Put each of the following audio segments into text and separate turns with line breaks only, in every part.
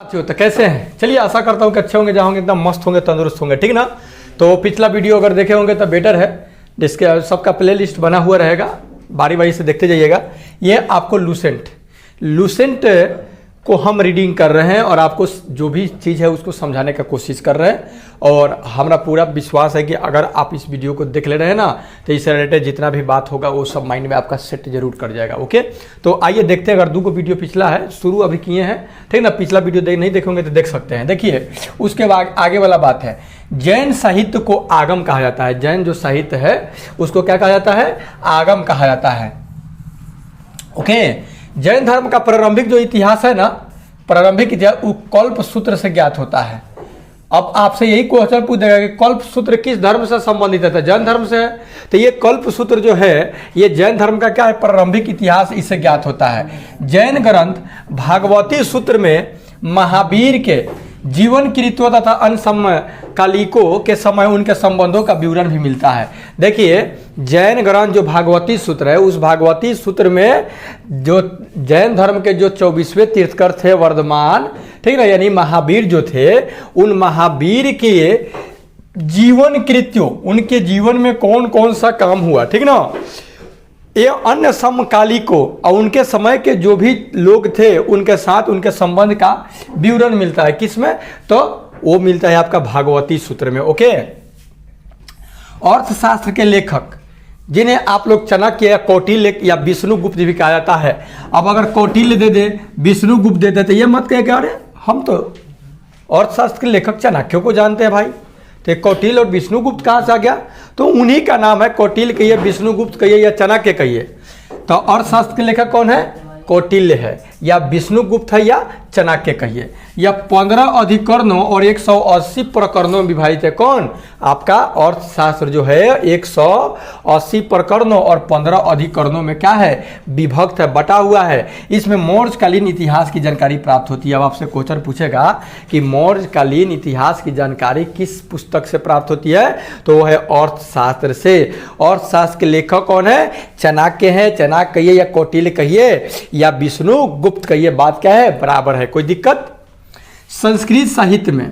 साथियों तो कैसे हैं। चलिए आशा करता हूँ कि अच्छे होंगे, जहाँ होंगे एकदम मस्त होंगे, तंदुरुस्त होंगे, ठीक ना। तो पिछला वीडियो अगर देखे होंगे तो बेटर है, जिसके सबका प्लेलिस्ट बना हुआ रहेगा, बारी बारी से देखते जाइएगा। ये आपको लूसेंट को हम रीडिंग कर रहे हैं और आपको जो भी चीज़ है उसको समझाने का कोशिश कर रहे हैं। और हमारा पूरा विश्वास है कि अगर आप इस वीडियो को देख ले रहे हैं ना, तो इससे रिलेटेड जितना भी बात होगा वो सब माइंड में आपका सेट जरूर कर जाएगा। ओके, तो आइए देखते हैं। अगर 2 वीडियो पिछला है, शुरू अभी किए हैं, ठीक ना। पिछला वीडियो नहीं देखेंगे तो देख सकते हैं। देखिए उसके बाद आगे वाला बात है, जैन साहित्य को आगम कहा जाता है। जैन जो साहित्य है उसको क्या कहा जाता है? आगम कहा जाता है। ओके, जैन धर्म का प्रारंभिक जो इतिहास है ना, प्रारंभिक इतिहास वो कल्प सूत्र से ज्ञात होता है। अब आपसे यही क्वेश्चन पूछ देगा कि कल्प सूत्र किस धर्म से संबंधित है? जैन धर्म से है। तो ये कल्प सूत्र जो है ये जैन धर्म का क्या है? प्रारंभिक इतिहास इससे ज्ञात होता है। जैन ग्रंथ भागवती सूत्र में महावीर के जीवन कृत्यों तथा अन्य समकालिकों के समय उनके संबंधों का विवरण भी मिलता है। देखिए जैन ग्रंथ जो भागवती सूत्र है, उस भागवती सूत्र में जो जैन धर्म के जो 24वें तीर्थकर थे वर्धमान, ठीक ना, यानी महावीर जो थे, उन महावीर के जीवन कृत्यों, उनके जीवन में कौन कौन सा काम हुआ, ठीक ना, ये अन्य समकालिकों और उनके समय के जो भी लोग थे उनके साथ उनके संबंध का विवरण मिलता है। किसमें? तो वो मिलता है आपका भागवती सूत्र में। ओके, अर्थशास्त्र के लेखक जिन्हें आप लोग चाणक्य या कौटिल्य या विष्णुगुप्त भी कहा जाता है। अब अगर कौटिल्य दे दे, विष्णुगुप्त दे दे, तो ये मत कहे कि अरे हम तो अर्थशास्त्र के लेखक चाणक्य को जानते हैं भाई, तो कौटिल्य और विष्णुगुप्त कहाँ से आ गया? तो उन्हीं का नाम है। कौटिल्य कहिए, विष्णुगुप्त कहिए या चाणक्य कहिए, तो अर्थशास्त्र के लेखक कौन है? कौटिल्य है, या विष्णुगुप्त है, या चाणक्य कहिए। या 15 अधिकरणों और 180 प्रकरणों में विभाजित है। कौन? आपका अर्थशास्त्र जो है 180 प्रकरणों और 15 अधिकरणों में क्या है? विभक्त है, बटा हुआ है। इसमें मौर्यकालीन इतिहास की जानकारी प्राप्त होती है। अब आपसे क्वेश्चन पूछेगा कि मौर्यकालीन इतिहास की जानकारी किस पुस्तक से प्राप्त होती है? तो वह है अर्थशास्त्र से। अर्थशास्त्र के लेखक कौन है? चाणक्य है। चाणक्य कहिए या कौटिल्य कहिए या विष्णुगुप्त कहिए, बात क्या है? बराबर है, कोई दिक्कत। संस्कृत साहित्य में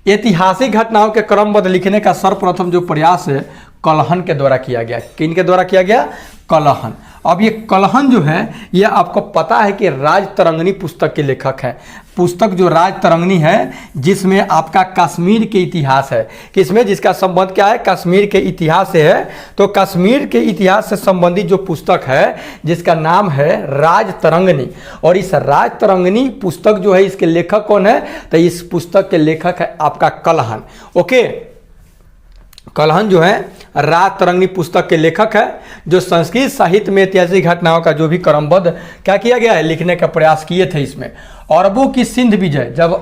ऐतिहासिक घटनाओं के क्रमबद्ध लिखने का सर्वप्रथम जो प्रयास है कलहन के द्वारा किया गया। किन के द्वारा किया गया? कलहन। अब ये कलहन जो है ये आपको पता है कि राजतरंगिणी पुस्तक के लेखक हैं। पुस्तक जो राजतरंगिणी है जिसमें आपका कश्मीर के इतिहास है। किसमें? जिसका संबंध क्या है? कश्मीर के इतिहास से है। तो कश्मीर के इतिहास से संबंधित जो पुस्तक है जिसका नाम है राजतरंगिणी, और इस राजतरंगिणी पुस्तक जो है इसके लेखक कौन है? तो इस पुस्तक के लेखक है आपका कलहन। ओके, कलहन जो है राजतरंगिणी पुस्तक के लेखक है, जो संस्कृत साहित्य में ऐतिहासिक घटनाओं का जो भी क्रमबद्ध क्या किया गया है लिखने का प्रयास किए थे। इसमें अरबों की सिंध विजय, जब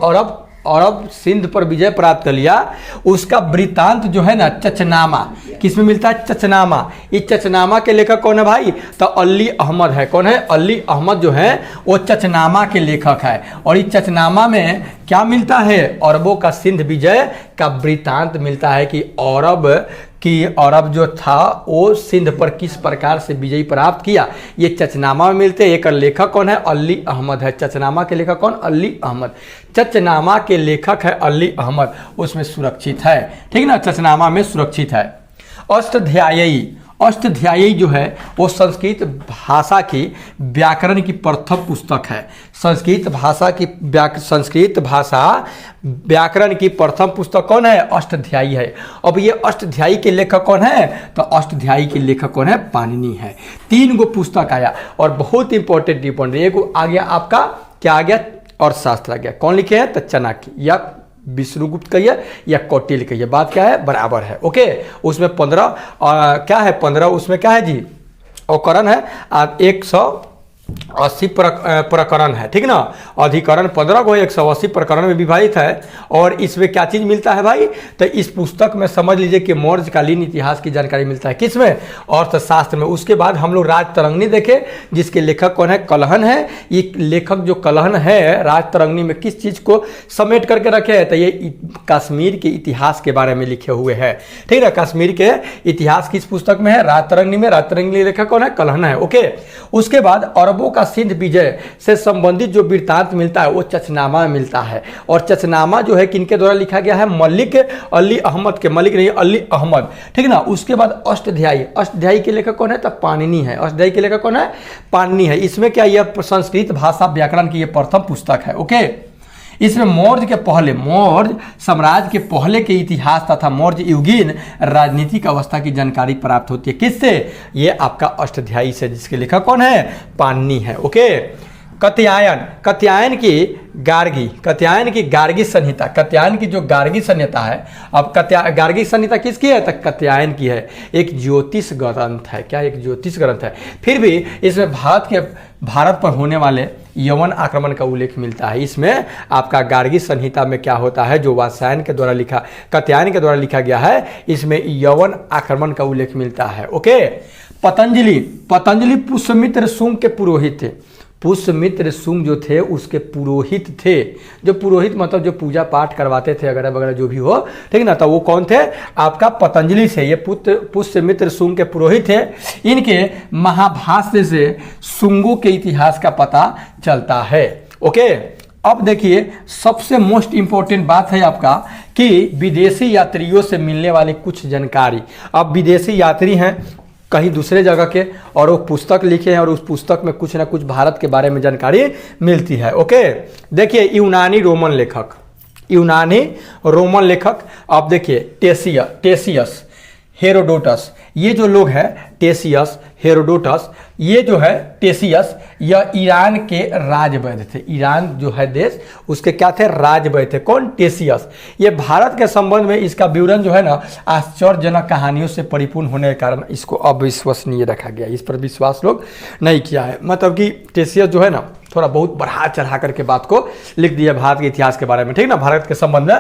अरब सिंध पर विजय प्राप्त कर लिया, उसका वृत्तांत जो है ना चचनामा, किसमें मिलता है? चचनामा। इस चचनामा के लेखक कौन है भाई? तो अली अहमद है। कौन है? अली अहमद जो है वो चचनामा के लेखक है। और इस चचनामा में क्या मिलता है? अरबों का सिंध विजय का वृत्तांत मिलता है कि अरब जो था वो सिंध पर किस प्रकार से विजय प्राप्त किया, ये चचनामा में मिलते हैं। एक लेखक कौन है? अली अहमद है। चचनामा के लेखक कौन? अली अहमद। चचनामा के लेखक है अली अहमद, उसमें सुरक्षित है, ठीक ना, चचनामा में सुरक्षित है। अष्टाध्यायी जो है वो संस्कृत भाषा की व्याकरण की प्रथम पुस्तक है। संस्कृत भाषा व्याकरण की प्रथम पुस्तक कौन है? अष्टाध्यायी है। अब ये अष्टाध्यायी के लेखक कौन है? तो अष्टाध्यायी के लेखक कौन है? पाणिनि है। 3 गो पुस्तक आया और बहुत इंपॉर्टेंट एक आ गया आपका, क्या आ गया? अर्थशास्त्र आ गया। कौन लिखे हैं? तो चाणक्य या विष्णुगुप्त कहिए या कौटिल्य कहिए, बात क्या है? बराबर है। ओके, उसमें 15 क्या है? 15 उसमें क्या है जी? अवकरण है। 180 प्रकरण है, ठीक ना। अधिकरण 15 को 180 प्रकरण में विभाजित है। और इसमें क्या चीज़ मिलता है भाई? तो इस पुस्तक में समझ लीजिए कि मौर्यकालीन इतिहास की जानकारी मिलता है। किसमें? अर्थशास्त्र में। उसके बाद हम लोग राजतरंगिणी देखे जिसके लेखक कौन है? कलहन है। ये लेखक जो कलहन है राजतरंगिणी में किस चीज़ को समेट करके रखे हैं? तो ये कश्मीर के इतिहास के बारे में लिखे हुए हैं, ठीक है। कश्मीर के इतिहास किस पुस्तक में है? राजतरंगिणी में। राजतरंगिणी लेखक कौन है? कलहन है। ओके, उसके बाद अरबों अरबों का सिंध विजय से संबंधित जो वृत्तांत मिलता है वो चचनामा में मिलता है। और चचनामा जो है किनके द्वारा लिखा गया है, मलिक अली अहमद के, मलिक नहीं अली अहमद, ठीक ना। उसके बाद अष्टध्यायी, अष्टध्यायी के लेखक कौन है, तो पाणिनि है। अष्टध्यायी के लेखक कौन है, पाणिनि है। इसमें क्या, यह संस्कृत भाषा व्याकरण की यह प्रथम पुस्तक है। ओके, इसमें मौर्य के पहले, मौर्य साम्राज्य के पहले के इतिहास तथा मौर्य युगीन राजनीतिक अवस्था की जानकारी प्राप्त होती है। किससे, ये आपका अष्टध्यायी से, जिसके लेखक कौन है, पाणिनि है। ओके, कात्यायन, कात्यायन की गार्गी, कात्यायन की गार्गी संहिता, कात्यायन की जो गार्गी संहिता है, अब गार्गी संहिता किसकी है, तो कात्यायन की है। एक ज्योतिष ग्रंथ है, क्या, एक ज्योतिष ग्रंथ है। फिर भी इसमें भारत पर होने वाले यवन आक्रमण का उल्लेख मिलता है। इसमें आपका गार्गी संहिता में क्या होता है, जो वात्स्यायन के द्वारा लिखा, कात्यायन के द्वारा लिखा गया है, इसमें यवन आक्रमण का उल्लेख मिलता है। ओके, पतंजलि, पतंजलि पुष्यमित्र शुंग के पुरोहित थे। पुष्यमित्र शुंग जो थे उसके पुरोहित थे। जो पुरोहित मतलब जो पूजा पाठ करवाते थे वगैरह वगैरह जो भी हो, ठीक ना, तो वो कौन थे, आपका पतंजलि से। ये पुष्यमित्र शुंग के पुरोहित थे। इनके महाभाष्य से शुंगों के इतिहास का पता चलता है। ओके, अब देखिए सबसे मोस्ट इंपॉर्टेंट बात है आपका कि विदेशी यात्रियों से मिलने वाली कुछ जानकारी। अब विदेशी यात्री हैं कहीं दूसरे जगह के और वो पुस्तक लिखे हैं और उस पुस्तक में कुछ ना कुछ भारत के बारे में जानकारी मिलती है। ओके, देखिए यूनानी रोमन लेखक, यूनानी रोमन लेखक, आप देखिए टेसियस, हेरोडोटस, ये जो लोग हैं टेसियस, हेरोडोटस, ये जो है टेसियस, यह ईरान के राजवैद्य थे। ईरान जो है देश, उसके क्या थे, राजवैद्य थे। कौन, टेसियस। ये भारत के संबंध में इसका विवरण जो है ना आश्चर्यजनक कहानियों से परिपूर्ण होने के कारण इसको अविश्वसनीय रखा गया। इस पर विश्वास लोग नहीं किया है। मतलब कि टेसियस जो है ना थोड़ा बहुत बढ़ा चढ़ा करके बात को लिख दिया भारत के इतिहास के बारे में, ठीक ना, भारत के संबंध में,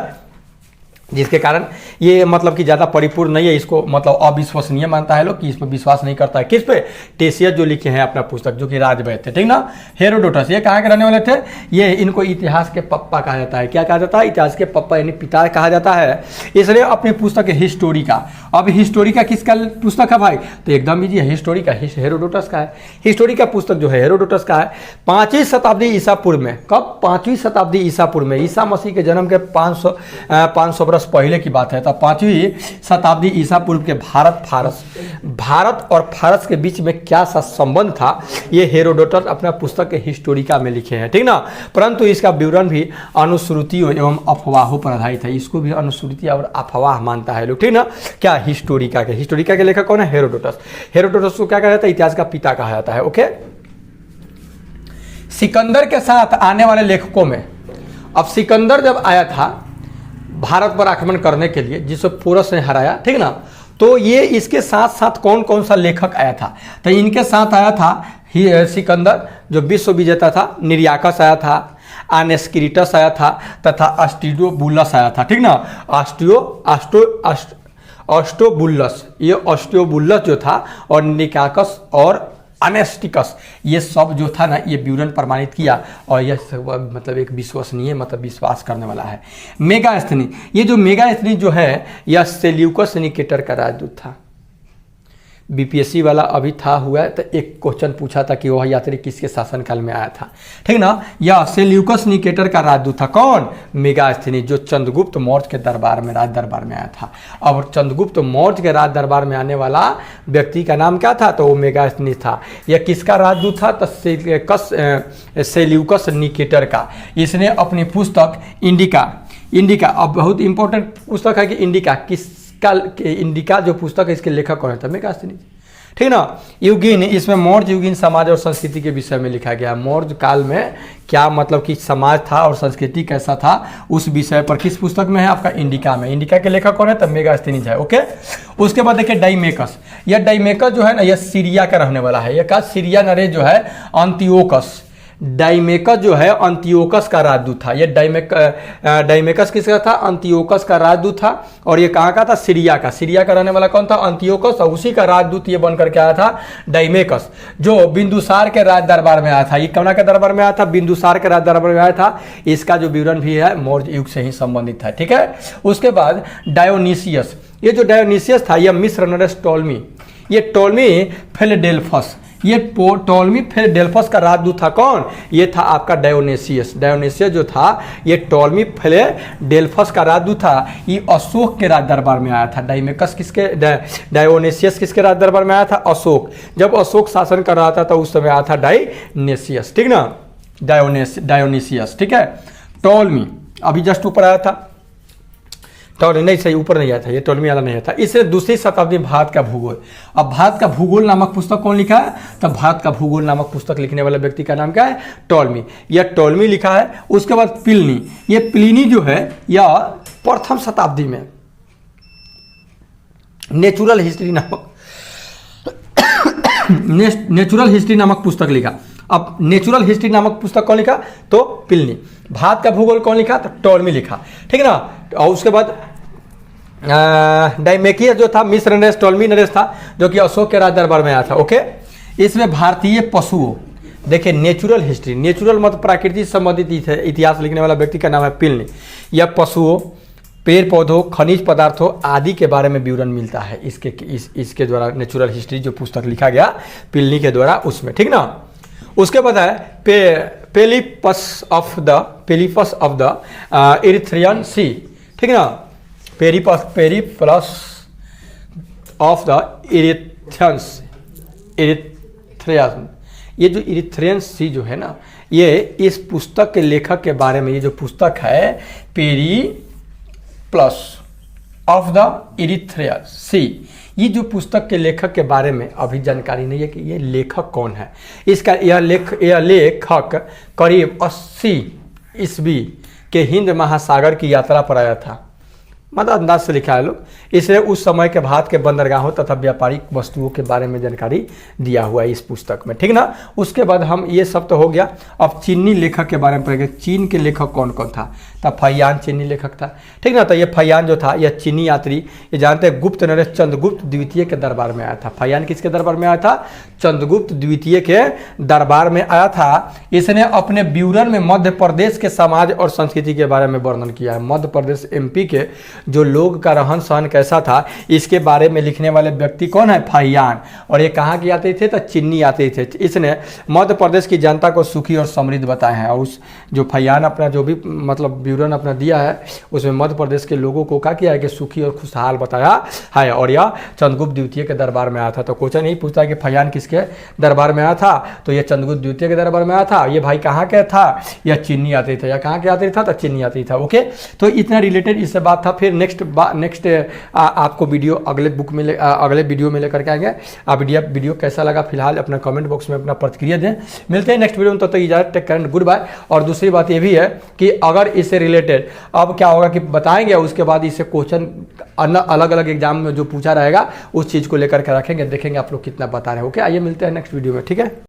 जिसके कारण ये मतलब कि ज़्यादा परिपूर्ण नहीं है। इसको मतलब अविश्वसनीय मानता है लोग, कि इस पर विश्वास नहीं करता है। किस पे, टेसियस जो लिखे हैं अपना पुस्तक, जो कि राजवैद्य थे, ठीक ना। हेरोडोटस, ये कहाँ के रहने वाले थे, ये इनको इतिहास के पप्पा कहा जाता है। क्या कहा जाता है, इतिहास के पप्पा यानी पिता कहा जाता है। इसलिए अपनी पुस्तक है हिस्टोरिका। अब हिस्टोरिका किसका पुस्तक है भाई, तो एकदम इजी है, हिस्टोरिका हेरोडोटस का है। हिस्टोरिका पुस्तक जो है हेरोडोटस का है। 5वीं शताब्दी ईसा पूर्व में, कब, 5वीं शताब्दी ईसा पूर्व में, ईसा मसीह के जन्म के 500 वर्ष पहले की बात है। तो 5वीं शताब्दी ईसा पूर्व के भारत और फारस के बीच में क्या सा संबंध था, ये हेरोडोटस अपना पुस्तक के हिस्टोरिका में लिखे हैं, ठीक ना। परंतु इसका विवरण भी अनुश्रुतियों एवं अफवाहों पर आधारित है। इसको भी अनुश्रुति और अफवाह मानता है लोग, ठीक ना। क्या, हिस्टोरिका के लेखक कौन है, हेरोडोटस। हेरोडोटस को क्या कहा जाता है, इतिहास का पिता कहा जाता है। ओके, सिकंदर के साथ आने वाले लेखकों में, अब सिकंदर जब आया था भारत पर आक्रमण करने के लिए, जिसे पोरस ने हराया, ठीक ना, तो ये इसके साथ साथ कौन कौन सा लेखक आया था, तो इनके साथ आया था सिकंदर जो विश्व विजेता था, निर्याकस आया था, आनेस्क्रिटस आया था, तथा अस्टियोबुलस आया था, ठीक ना। अस्टोबुलस, ये अस्टियोबुलस जो था, और निकाकस और अनेस्टिकस, ये सब जो था ना, ये विवरण प्रमाणित किया, और यह सब मतलब एक विश्वसनीय, मतलब विश्वास करने वाला है। मेगास्थनी, ये जो मेगास्थनी जो है, यह सेल्यूकस निकेटर का राजदूत था। बीपीएससी वाला अभी था हुआ है, तो एक क्वेश्चन पूछा था कि वह यात्री किसके शासनकाल में आया था, ठीक ना। यह सेल्यूकस निकेटर का राजदूत था। कौन, मेगास्थनी, जो चंद्रगुप्त मौर्य के दरबार में, राज दरबार में आया था। अब चंद्रगुप्त मौर्य के राज दरबार में आने वाला व्यक्ति का नाम क्या था, तो वो मेगास्थनी था। यह किसका राजदूत था, तो सेल्यूकस निकेटर का। इसने अपनी पुस्तक इंडिका, अब बहुत इंपॉर्टेंट पुस्तक है कि इंडिका जो पुस्तक है, इसके लेखक कौन है, मेगास्थनी, ठीक ना। युगीन, इसमें मौर्य युगीन समाज और संस्कृति के विषय में लिखा गया। मौर्य काल में क्या मतलब कि समाज था और संस्कृति कैसा था, उस विषय पर किस पुस्तक में है, आपका इंडिका में। इंडिका के लेखक कौन है, तो मेगास्थनी है। ओके, उसके बाद देखिए डाइमेकस। यह डाइमेकस जो है ना, यह सीरिया का रहने वाला है। यह का सीरिया नरे जो है अंतियोकस, डाइमेकस जो है अंतियोकस का राजदूत था। ये डाइमेकस किसका था, अंतियोकस का राजदूत था। और ये कहाँ का था, सीरिया का रहने वाला कौन था, अंतियोकस, और उसी का राजदूत ये बनकर के आया था डाइमेकस, जो बिंदुसार के राज दरबार में आया था। ये कौन के दरबार में आया था, बिंदुसार के राज दरबार में आया था। इसका जो विवरण भी है मौर्य युग से ही संबंधित है, ठीक है। उसके बाद डायोनीसियस, ये जो डायोनीसियस था, यह मिस्र नरेश टोलमी, ये टोलमी फिलाडेल्फस, ये टोलमी फिलेडेल्फस का राजदूत था कौन? ये था आपका डायोनेसियस। डायोनेसियस जो था ये टोलमी फिलेडेल्फस का राजदूत था। ये अशोक के राज दरबार में आया था। डाइमेकस किसके, डायोनेसियस किसके राज दरबार में आया था? अशोक। जब अशोक शासन कर रहा था तो उस समय आया था डायोनेसियस, ठीक ना, डायोनेसियस, ठीक है। टोलमी अभी जस्ट ऊपर आया था, टोलमी नहीं, सही ऊपर नहीं आया था, ये टोलमी वाला नहीं आया था। इससे दूसरी शताब्दी में भारत का भूगोल। अब भारत का भूगोल नामक पुस्तक कौन लिखा है? तो भारत का भूगोल नामक पुस्तक लिखने वाले व्यक्ति का नाम क्या है? टोलमी। यह टोलमी लिखा है। उसके बाद प्लिनी, ये प्लिनी जो है यह प्रथम शताब्दी में नेचुरल हिस्ट्री नामक पुस्तक लिखा। अब नेचुरल हिस्ट्री नामक पुस्तक कौन लिखा? तो प्लिनी। भारत का भूगोल कौन लिखा? तो टोलमी लिखा, ठीक है ना। और उसके बाद डाइमेकियस जो था मिस्र नरेश, टोलमी नरेश था जो कि अशोक के राज दरबार में आया था, ओके। इसमें भारतीय पशुओं, देखिए नेचुरल हिस्ट्री, नेचुरल मतलब प्रकृति से संबंधित इतिहास लिखने वाला व्यक्ति का नाम है प्लिनी। यह पशुओं, पेड़ पौधों, खनिज पदार्थों आदि के बारे में विवरण मिलता है इसके द्वारा, नेचुरल हिस्ट्री जो पुस्तक लिखा गया प्लिनी के द्वारा उसमें, ठीक ना। उसके बाद है पेलिपस ऑफ द इरिथ्रियन सी, ठीक ना, पेरिप्लस ऑफ द इरिथ्रियन। ये जो इरिथ्रियन सी जो है ना, ये इस पुस्तक के लेखक के बारे में, ये जो पुस्तक है पेरिप्लस ऑफ द इरिथ्रियन सी, ये जो पुस्तक के लेखक के बारे में अभी जानकारी नहीं है कि ये लेखक कौन है। इसका यह लेखक करीब 80 ईस्वी के हिंद महासागर की यात्रा पर आया था, मतलब अंदाज से लिखा है लोग। इसलिए उस समय के भारत के बंदरगाहों तथा व्यापारिक वस्तुओं के बारे में जानकारी दिया हुआ है इस पुस्तक में, ठीक ना। उसके बाद हम ये सब तो हो गया। अब चीनी लेखक के बारे में पढ़ेंगे। चीन के लेखक कौन कौन था? तब फैयान चीनी लेखक था, ठीक ना। तो ये फैयान जो था यह चीनी यात्री, ये जानते हैं गुप्त नरेश चंद्रगुप्त द्वितीय के दरबार में आया था। फैयान किसके दरबार में आया था? चंद्रगुप्त द्वितीय के दरबार में आया था। इसने अपने विवरण में मध्य प्रदेश के समाज और संस्कृति के बारे में वर्णन किया है। मध्य प्रदेश MP के जो लोग का रहन सहन कैसा था इसके बारे में लिखने वाले व्यक्ति कौन है? फैयान। और ये कहाँ के आते थे? तो चीनी आते थे। इसने मध्य प्रदेश की जनता को सुखी और समृद्ध बताए हैं। और उस जो फैयान अपना जो भी मतलब विवरण अपना दिया है उसमें मध्य प्रदेश के लोगों को क्या किया है कि सुखी और खुशहाल बताया है। और यह चंद्रगुप्त द्वितीय के दरबार में आया था। तो क्वेश्चन यही पूछता है कि फैयान किसके दरबार में आया था? तो यह चंद्रगुप्त द्वितीय के दरबार में आया था। ये भाई कहाँ के था? यह चीनी आते थे। या कहाँ के आते था? तो चीनी आते था, ओके। तो इतना रिलेटेड इससे बात था। फिर नेक्स्ट आपको वीडियो अगले वीडियो में लेकर के आएंगे। आप वीडियो कैसा लगा फिलहाल अपना कमेंट बॉक्स में अपना प्रतिक्रिया दें। मिलते हैं नेक्स्ट वीडियो में, तो इजाजत, टेक केयर, गुड बाय। और दूसरी बात ये भी है कि अगर इससे रिलेटेड अब क्या होगा कि बताएंगे, उसके बाद इससे क्वेश्चन अलग अलग एग्जाम में जो पूछा रहेगा उस चीज़ को लेकर के रखेंगे, देखेंगे आप लोग कितना बता रहे हैं, ओके। आइए मिलते हैं नेक्स्ट वीडियो में, ठीक है।